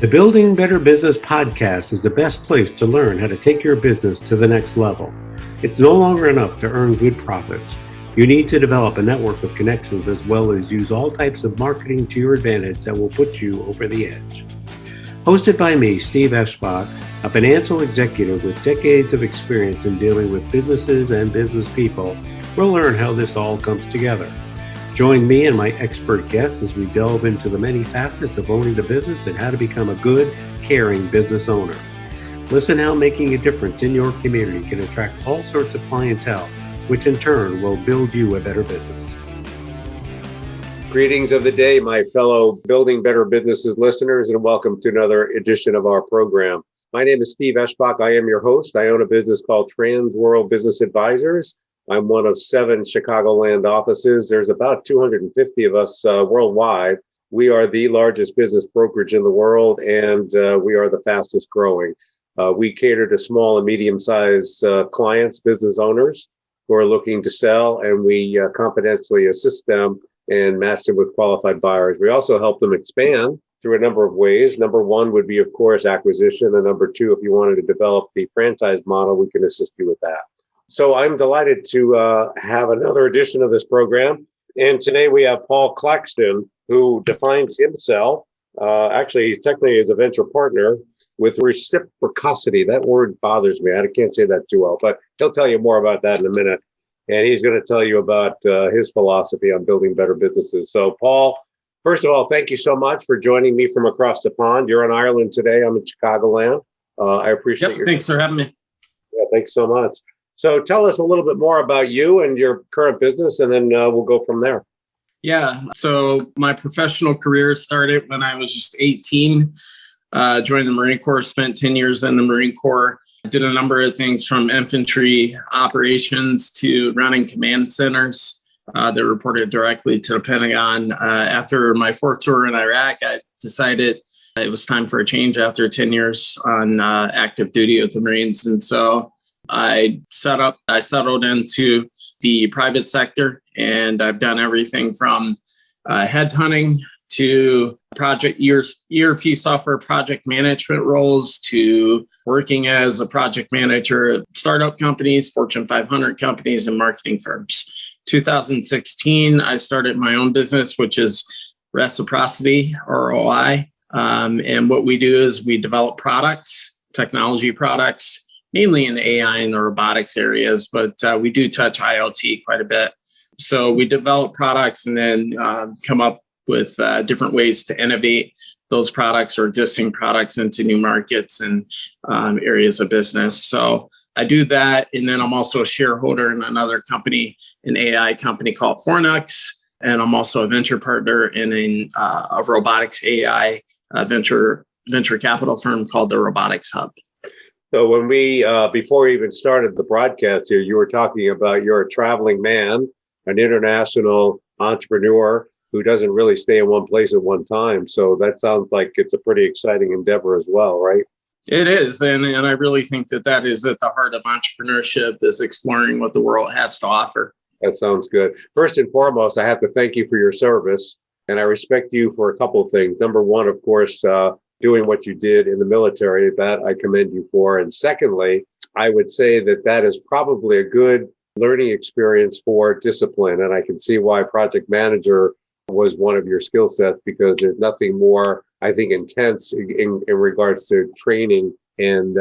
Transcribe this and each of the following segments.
The Building Better Business podcast is the best place to learn how to take your business to the next level. It's no longer enough to earn good profits. You need to develop a network of connections as well as use all types of marketing to your advantage that will put you over the edge. Hosted by me, Steve Eschbach, a financial executive with decades of experience in dealing with businesses and business people, we'll learn how this all comes together. Join me and my expert guests as we delve into the many facets of owning the business and how to become a good, caring business owner. Listen how making a difference in your community can attract all sorts of clientele, which in turn will build you a better business. Greetings of the day, my fellow Building Better Businesses listeners, and welcome to another edition of our program. My name is Steve Eschbach. I am your host. I own a business called Trans World Business Advisors. I'm one of 7 Chicagoland offices. There's about 250 of us worldwide. We are the largest business brokerage in the world, and we are the fastest growing. We cater to small and medium-sized clients, business owners who are looking to sell, and we confidentially assist them and match them with qualified buyers. We also help them expand through a number of ways. Number one would be, of course, acquisition. And number two, if you wanted to develop the franchise model, we can assist you with that. So I'm delighted to have another edition of this program. And today we have Paul Claxton, who defines himself. Actually, he's technically as a venture partner with reciprocity. That word bothers me. I can't say that too well, but he'll tell you more about that in a minute. And he's going to tell you about his philosophy on building better businesses. So, Paul, first of all, thank you so much for joining me from across the pond. You're in Ireland today. I'm in Chicagoland. I appreciate your Thanks for having me. Yeah, thanks so much. So tell us a little bit more about you and your current business, and then we'll go from there. Yeah. So my professional career started when I was just 18. Joined the Marine Corps, spent 10 years in the Marine Corps. Did a number of things from infantry operations to running command centers that reported directly to the Pentagon. After my 4th tour in Iraq, I decided it was time for a change after 10 years on active duty with the Marines. And so I settled into the private sector, and I've done everything from headhunting to project ERP software project management roles to working as a project manager at startup companies, Fortune 500 companies, and marketing firms. 2016, I started my own business, which is Reciprocity, ROI. And what we do is we develop products, technology products, mainly in the AI and the robotics areas, but we do touch IoT quite a bit. So we develop products and then come up with different ways to innovate those products or existing products into new markets and areas of business. So I do that. And then I'm also a shareholder in another company, an AI company called Fornux. And I'm also a venture partner in a robotics AI venture capital firm called the Robotics Hub. So when we, before we even started the broadcast here, you were talking about you're a traveling man, an international entrepreneur who doesn't really stay in one place at one time. So that sounds like it's a pretty exciting endeavor as well, right? It is. And I really think that is at the heart of entrepreneurship, is exploring what the world has to offer. That sounds good. First and foremost, I have to thank you for your service. And I respect you for a couple of things. Number one, of course, doing what you did in the military, that I commend you for. And secondly, I would say that is probably a good learning experience for discipline. And I can see why project manager was one of your skill sets, because there's nothing more, I think, intense in regards to training and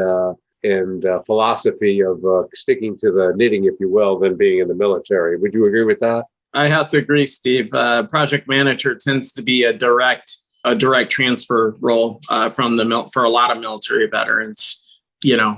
philosophy of sticking to the knitting, if you will, than being in the military. Would you agree with that? I have to agree, Steve. Project manager tends to be a direct transfer role for a lot of military veterans,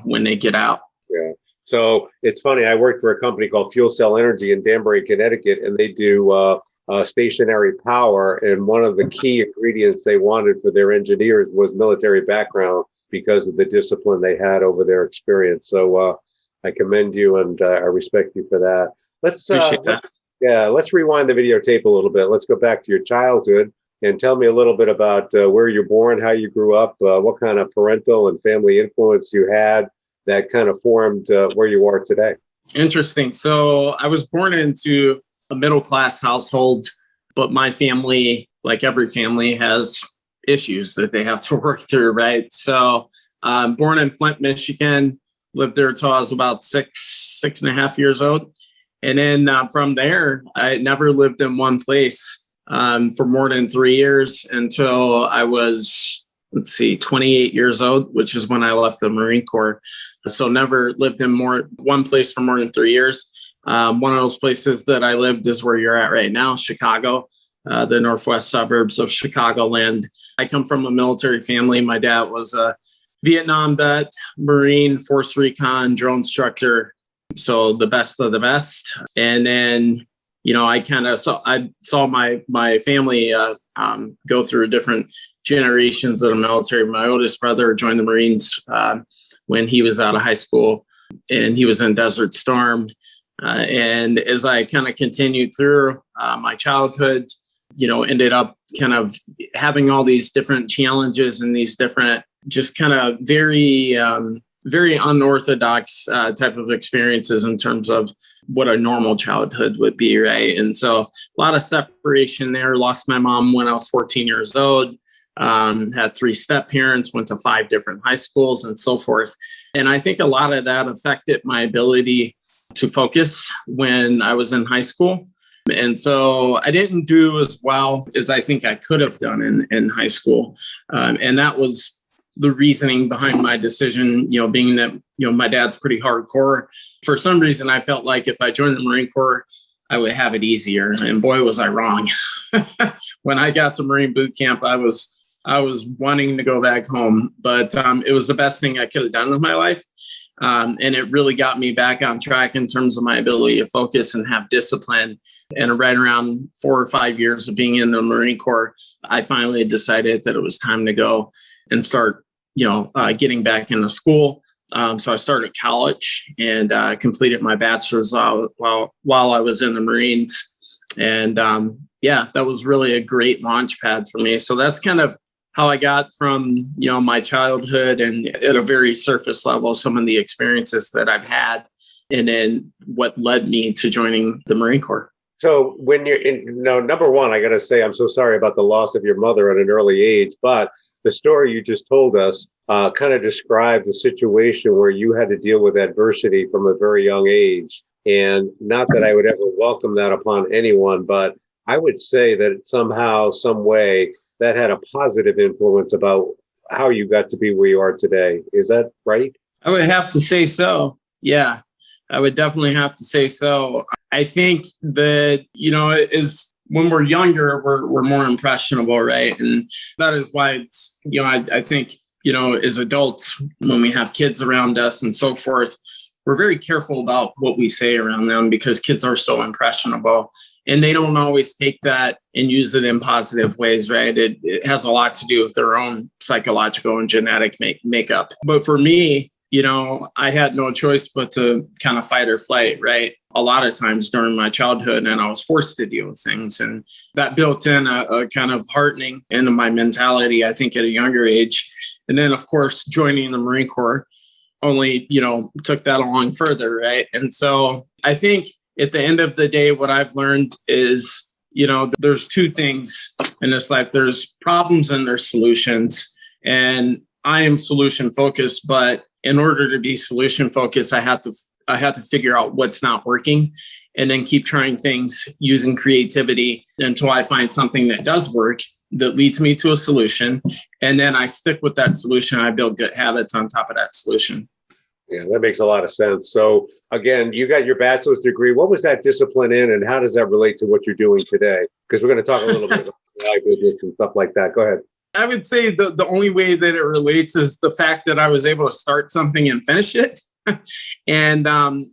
when they get out. Yeah. So it's funny. I worked for a company called Fuel Cell Energy in Danbury, Connecticut, and they do stationary power. And one of the key ingredients they wanted for their engineers was military background because of the discipline they had over their experience. So I commend you and I respect you for that. Appreciate that. Let's rewind the videotape a little bit. Let's go back to your childhood and tell me a little bit about where you're born, how you grew up, what kind of parental and family influence you had that kind of formed where you are today. Interesting. So I was born into a middle-class household, but my family, like every family, has issues that they have to work through, right? So born in Flint, Michigan, lived there till I was about 6.5 years old. And then from there, I never lived in one place for more than 3 years until I was, 28 years old, which is when I left the Marine Corps. So never lived in one place for more than 3 years. One of those places that I lived is where you're at right now, Chicago, the northwest suburbs of Chicagoland. I come from a military family. My dad was a Vietnam vet, Marine, Force Recon, drone instructor. So the best of the best. And then, I saw my family go through different generations of the military. My oldest brother joined the Marines when he was out of high school, and he was in Desert Storm. And as I kind of continued through my childhood, ended up kind of having all these different challenges and these different, just kind of very unorthodox type of experiences in terms of what a normal childhood would be, right? And so a lot of separation there. Lost my mom when I was 14 years old. Had 3 step-parents, went to 5 different high schools and so forth. And I think a lot of that affected my ability to focus when I was in high school. And so I didn't do as well as I think I could have done in high school. And that was the reasoning behind my decision, being that, my dad's pretty hardcore. For some reason, I felt like if I joined the Marine Corps, I would have it easier. And boy, was I wrong. When I got to Marine boot camp, I was wanting to go back home, but it was the best thing I could have done with my life. And it really got me back on track in terms of my ability to focus and have discipline. And right around 4 or 5 years of being in the Marine Corps, I finally decided that it was time to go and start, getting back into school. So I started college and completed my bachelor's while I was in the Marines. And that was really a great launch pad for me. So that's kind of how I got from, my childhood and at a very surface level, some of the experiences that I've had, and then what led me to joining the Marine Corps. So when you're number one, I got to say, I'm so sorry about the loss of your mother at an early age, but the story you just told us kind of described the situation where you had to deal with adversity from a very young age. And not that I would ever welcome that upon anyone, but I would say that somehow, some way, that had a positive influence about how you got to be where you are today. Is that right? I would have to say so. Yeah, I would definitely have to say so. I think that, is when we're younger, we're more impressionable, right? And that is why it's, I think, as adults, when we have kids around us and so forth, we're very careful about what we say around them because kids are so impressionable and they don't always take that and use it in positive ways, right? It has a lot to do with their own psychological and genetic makeup. But for me, I had no choice but to kind of fight or flight, right? A lot of times during my childhood, and I was forced to deal with things. And that built in a kind of hardening into my mentality, I think, at a younger age. And then, of course, joining the Marine Corps only, took that along further, right? And so I think at the end of the day, what I've learned is, there's 2 things in this life. There's problems and there's solutions. And I am solution focused, but in order to be solution focused, I have to figure out what's not working and then keep trying things using creativity until I find something that does work that leads me to a solution. And then I stick with that solution. I build good habits on top of that solution. Yeah, that makes a lot of sense. So again, you got your bachelor's degree. What was that discipline in and how does that relate to what you're doing today? Because we're going to talk a little bit about AI business and stuff like that. Go ahead. I would say the only way that it relates is the fact that I was able to start something and finish it. And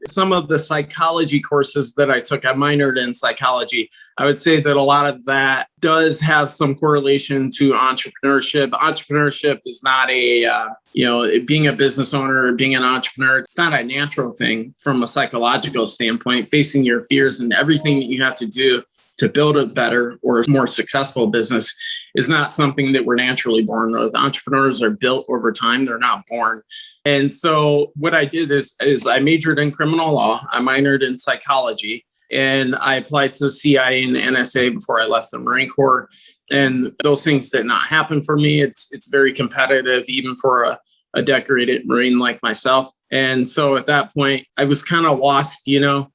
some of the psychology courses that I took, I minored in psychology. I would say that a lot of that does have some correlation to entrepreneurship. Entrepreneurship is not being a business owner or being an entrepreneur. It's not a natural thing from a psychological standpoint, facing your fears and everything that you have to do to build a better or more successful business is not something that we're naturally born with. Entrepreneurs are built over time. They're not born. And so what I did is I majored in criminal law. I minored in psychology. And I applied to CIA and NSA before I left the Marine Corps. And those things did not happen for me. It's very competitive, even for a decorated Marine like myself. And so at that point, I was kind of lost,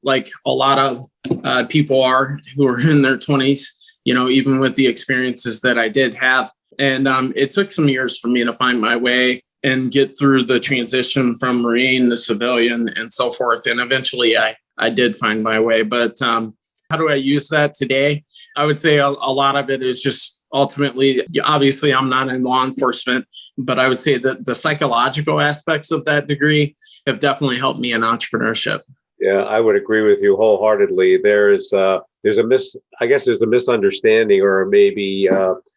like a lot of people are who are in their 20s, even with the experiences that I did have. And it took some years for me to find my way and get through the transition from Marine to civilian and so forth. And eventually I did find my way. But how do I use that today? I would say a lot of it is just ultimately, obviously, I'm not in law enforcement, but I would say that the psychological aspects of that degree have definitely helped me in entrepreneurship. Yeah, I would agree with you wholeheartedly. There's a misunderstanding, or maybe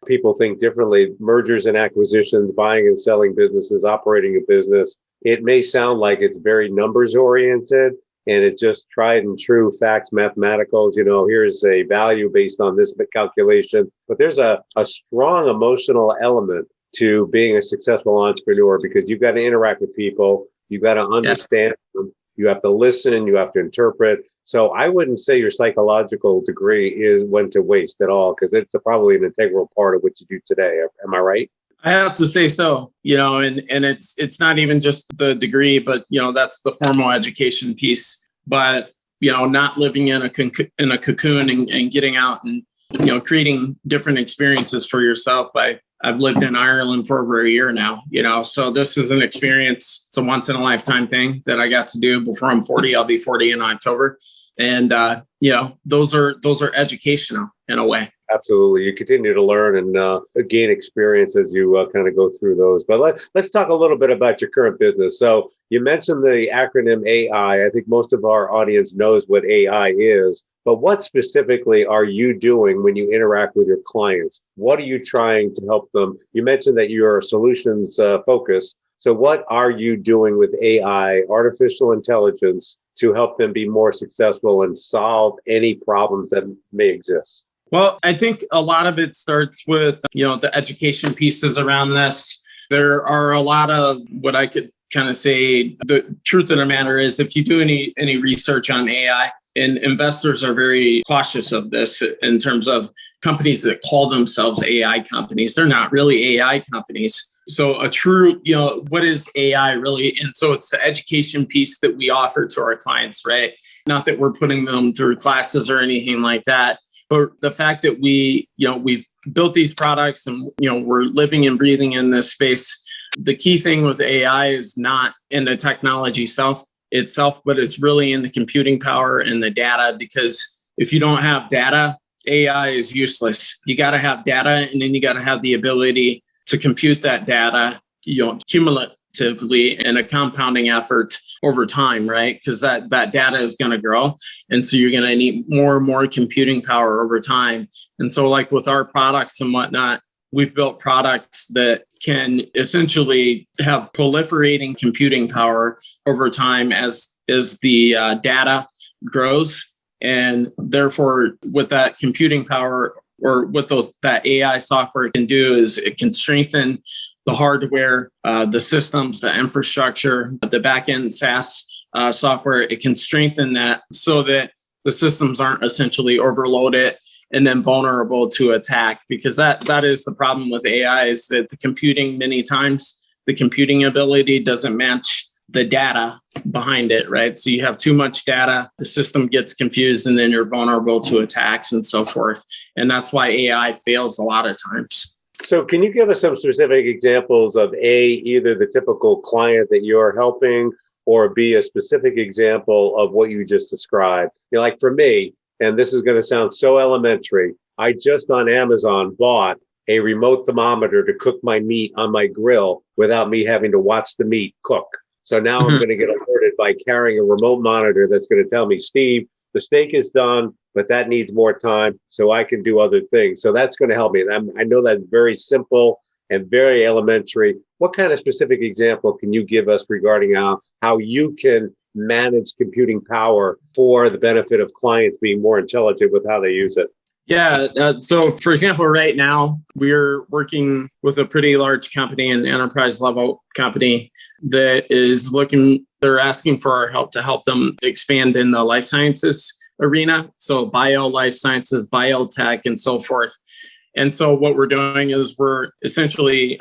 people think differently. Mergers and acquisitions, buying and selling businesses, operating a business. It may sound like it's very numbers oriented, and it's just tried and true facts, mathematicals. Here's a value based on this calculation. But there's a strong emotional element to being a successful entrepreneur, because you've got to interact with people, you've got to understand them. You have to listen, you have to interpret. So I wouldn't say your psychological degree went to waste at all, because it's probably an integral part of what you do today. Am I right? I have to say so, and it's not even just the degree, but, that's the formal education piece. But, not living in a cocoon and getting out and, creating different experiences for yourself. I've lived in Ireland for over a year now, so this is an experience. It's a once in a lifetime thing that I got to do before I'm 40. I'll be 40 in October. And, those are educational in a way. Absolutely. You continue to learn and gain experience as you kind of go through those. But let's talk a little bit about your current business. So you mentioned the acronym AI. I think most of our audience knows what AI is. But what specifically are you doing when you interact with your clients? What are you trying to help them? You mentioned that you're solutions focused. So what are you doing with AI, artificial intelligence, to help them be more successful and solve any problems that may exist? Well, I think a lot of it starts with, the education pieces around this. There are a lot of what I could kind of say, the truth of the matter is, if you do any research on AI, and investors are very cautious of this in terms of companies that call themselves AI companies, they're not really AI companies. So a true, what is AI really? And so it's the education piece that we offer to our clients, right? Not that we're putting them through classes or anything like that. But the fact that we've built these products and, we're living and breathing in this space, the key thing with AI is not in the technology itself, but it's really in the computing power and the data, because if you don't have data, AI is useless. You got to have data, and then you got to have the ability to compute that data, cumulatively in a compounding effort over time, right? Because that data is going to grow. And so you're going to need more and more computing power over time. And so like with our products and whatnot, we've built products that can essentially have proliferating computing power over time as the data grows. And therefore, with that computing power, or what that AI software can do, is it can strengthen the hardware, the systems, the infrastructure, the backend SaaS software. It can strengthen that so that the systems aren't essentially overloaded and then vulnerable to attack. Because that is the problem with AI, is that many times the computing ability doesn't match the data behind it, right? So you have too much data, the system gets confused, and then you're vulnerable to attacks and so forth. And that's why AI fails a lot of times. So can you give us some specific examples of either the typical client that you're helping, or B, a specific example of what you just described? Like for me, and this is going to sound so elementary, I just on Amazon bought a remote thermometer to cook my meat on my grill without me having to watch the meat cook. So now I'm going to get alerted by carrying a remote monitor that's going to tell me, Steve, the steak is done, but that needs more time so I can do other things. So that's going to help me. And I know that's very simple and very elementary. What kind of specific example can you give us regarding how you can manage computing power for the benefit of clients being more intelligent with how they use it? Yeah. So for example, right now, we're working with a pretty large company, an enterprise level company that is they're asking for our help to help them expand in the life sciences arena. So bio, life sciences, biotech, and so forth. And so what we're doing is we're essentially,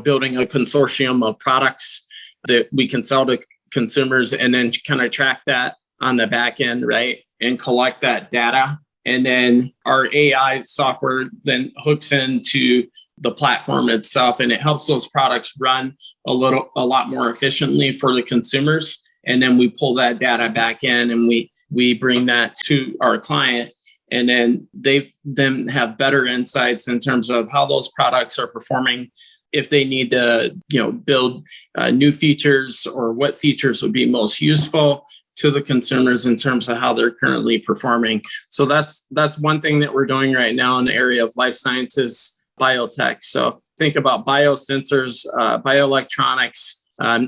building a consortium of products that we can sell to consumers and then kind of track that on the back end, right? And collect that data. And then our AI software then hooks into the platform itself, and it helps those products run a lot more efficiently for the consumers. And then we pull that data back in and we bring that to our client. And then they then have better insights in terms of how those products are performing, if they need to, build new features or what features would be most useful to the consumers in terms of how they're currently performing. So that's one thing that we're doing right now in the area of life sciences, biotech. So think about biosensors, bioelectronics,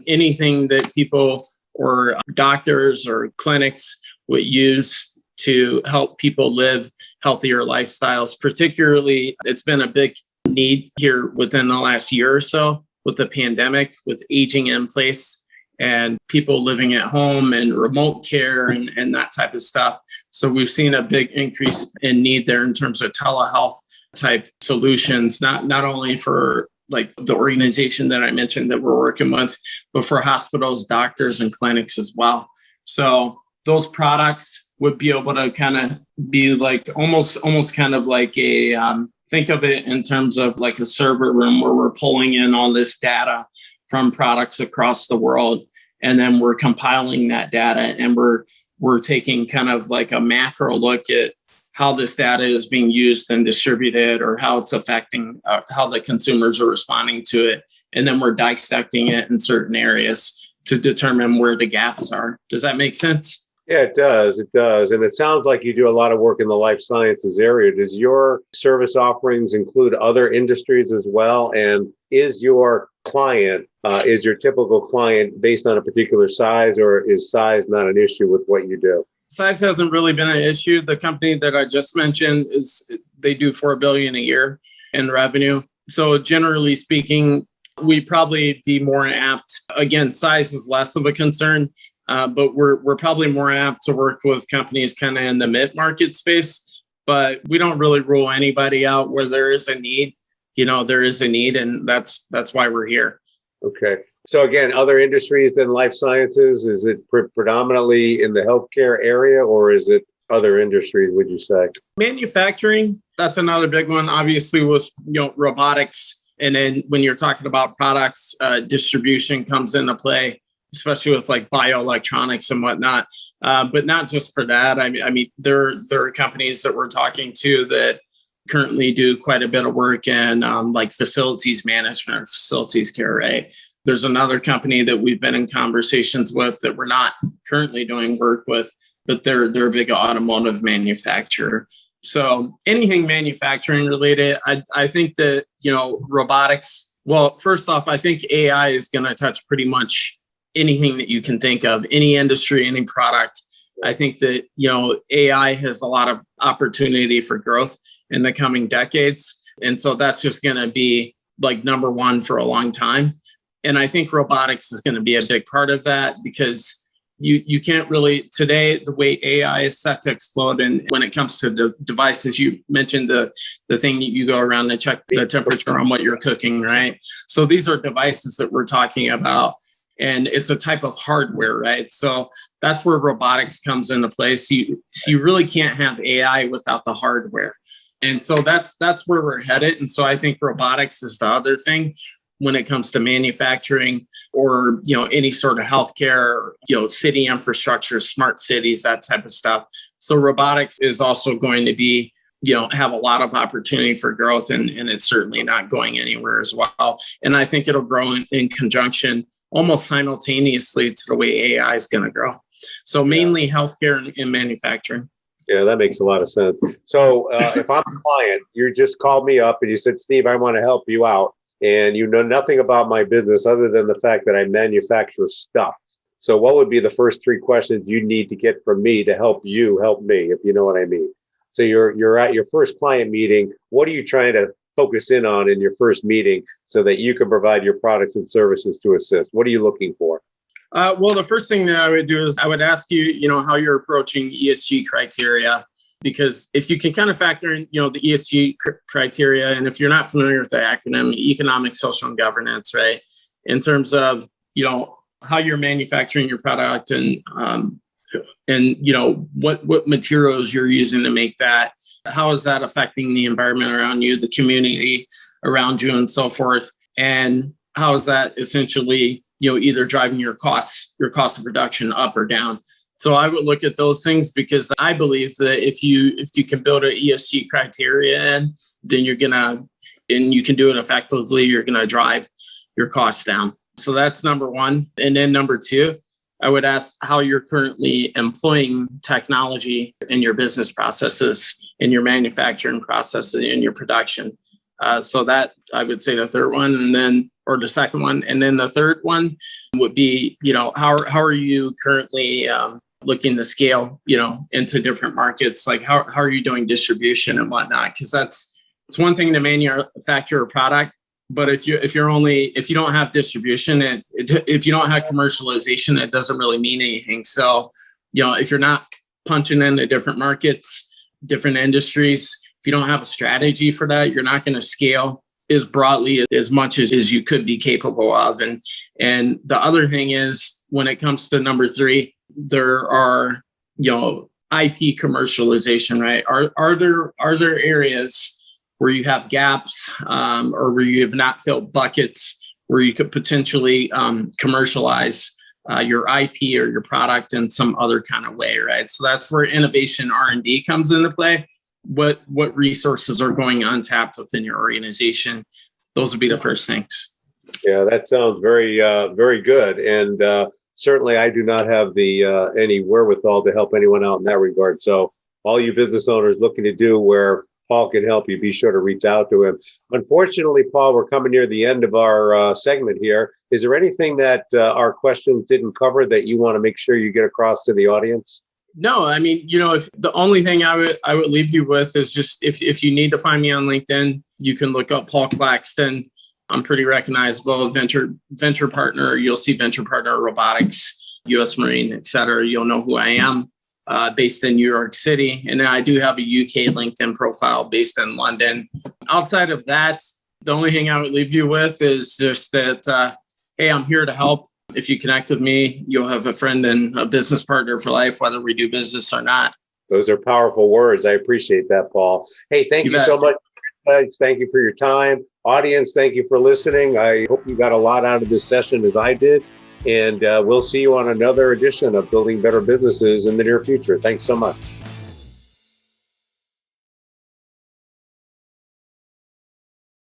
anything that people or doctors or clinics would use to help people live healthier lifestyles. Particularly, it's been a big need here within the last year or so with the pandemic, with aging in place and people living at home and remote care and that type of stuff. So we've seen a big increase in need there in terms of telehealth type solutions, not only for like the organization that I mentioned that we're working with, but for hospitals, doctors, and clinics as well. So those products would be able to kind of be like almost kind of like a think of it in terms of like a server room where we're pulling in all this data from products across the world, and then we're compiling that data, and we're taking kind of like a macro look at how this data is being used and distributed, or how it's affecting how the consumers are responding to it. And then we're dissecting it in certain areas to determine where the gaps are. Does that make sense? Yeah, it does. It does. And it sounds like you do a lot of work in the life sciences area. Does your service offerings include other industries as well? And is your client, is your typical client based on a particular size, or is size not an issue with what you do? Size hasn't really been an issue. The company that I just mentioned they do $4 billion a year in revenue. So generally speaking, we'd probably be more apt. Again, size is less of a concern, but we're probably more apt to work with companies kind of in the mid-market space. But we don't really rule anybody out where there is a need. There is a need, and that's why we're here. Okay. So again, other industries than life sciences, is it predominantly in the healthcare area, or is it other industries, would you say? Manufacturing, that's another big one, obviously, with robotics. And then when you're talking about products, distribution comes into play, especially with like bioelectronics and whatnot. But not just for that. I mean, there are companies that we're talking to that currently do quite a bit of work in like facilities management, facilities care, right? There's another company that we've been in conversations with that we're not currently doing work with, but they're a big automotive manufacturer. So anything manufacturing related, I think that, robotics, well, first off, I think AI is going to touch pretty much anything that you can think of, any industry, any product. I think that, AI has a lot of opportunity for growth in the coming decades. And so that's just going to be like number one for a long time. And I think robotics is going to be a big part of that, because you can't really, today, the way AI is set to explode, and when it comes to the devices, you mentioned the thing that you go around and check the temperature on what you're cooking, right? So these are devices that we're talking about, and it's a type of hardware, right? So that's where robotics comes into place. You really can't have AI without the hardware. And so that's where we're headed. And so I think robotics is the other thing when it comes to manufacturing, or, any sort of healthcare, city infrastructure, smart cities, that type of stuff. So robotics is also going to be, have a lot of opportunity for growth, and it's certainly not going anywhere as well. And I think it'll grow in conjunction, almost simultaneously, to the way AI is going to grow. So mainly healthcare and manufacturing. Yeah, that makes a lot of sense. So if I'm a client, you just called me up and you said, Steve, I want to help you out, and you know nothing about my business other than the fact that I manufacture stuff. So what would be the first three questions you need to get from me to help you help me, if you know what I mean? So you're at your first client meeting. What are you trying to focus in on in your first meeting so that you can provide your products and services to assist? What are you looking for? Well, the first thing that I would do is I would ask you, how you're approaching ESG criteria, because if you can kind of factor in, the ESG criteria, and if you're not familiar with the acronym, economic, social, and governance, right, in terms of, how you're manufacturing your product and what materials you're using to make that, how is that affecting the environment around you, the community around you, and so forth, and how is that essentially either driving your cost of production up or down. So I would look at those things, because I believe that if you can build an ESG criteria in, then you can do it effectively, you're gonna drive your costs down. So that's number one. And then number two, I would ask how you're currently employing technology in your business processes, in your manufacturing process, in your production. So that, I would say, the third one, or the second one. And then the third one would be, how are you currently looking to scale, into different markets? Like how are you doing distribution and whatnot? Because it's one thing to manufacture a product, but if you don't have distribution, if you don't have commercialization, it doesn't really mean anything. So, if you're not punching into different markets, different industries, if you don't have a strategy for that, you're not going to scale as broadly as much as you could be capable of. And the other thing is, when it comes to number three, there are, IP commercialization, right? Are there areas where you have gaps, or where you have not filled buckets, where you could potentially commercialize your IP or your product in some other kind of way, right? So that's where innovation R&D comes into play. What resources are going untapped within your organization? Those would be the first things. Yeah, that sounds very, very good. And certainly I do not have the any wherewithal to help anyone out in that regard. So all you business owners looking to do where Paul can help you, be sure to reach out to him. Unfortunately, Paul, we're coming near the end of our segment here. Is there anything that our questions didn't cover that you want to make sure you get across to the audience? No, I mean, if the only thing I would leave you with is just, if you need to find me on LinkedIn, you can look up Paul Claxton. I'm pretty recognizable. Venture partner. You'll see venture partner robotics, U.S. Marine, et cetera. You'll know who I am. Based in New York City. And I do have a UK LinkedIn profile based in London. Outside of that, the only thing I would leave you with is just that, hey, I'm here to help. If you connect with me, you'll have a friend and a business partner for life, whether we do business or not. Those are powerful words. I appreciate that, Paul. Hey, thank you so much. Thank you for your time. Audience, thank you for listening. I hope you got a lot out of this session as I did. And we'll see you on another edition of Building Better Businesses in the near future. Thanks so much.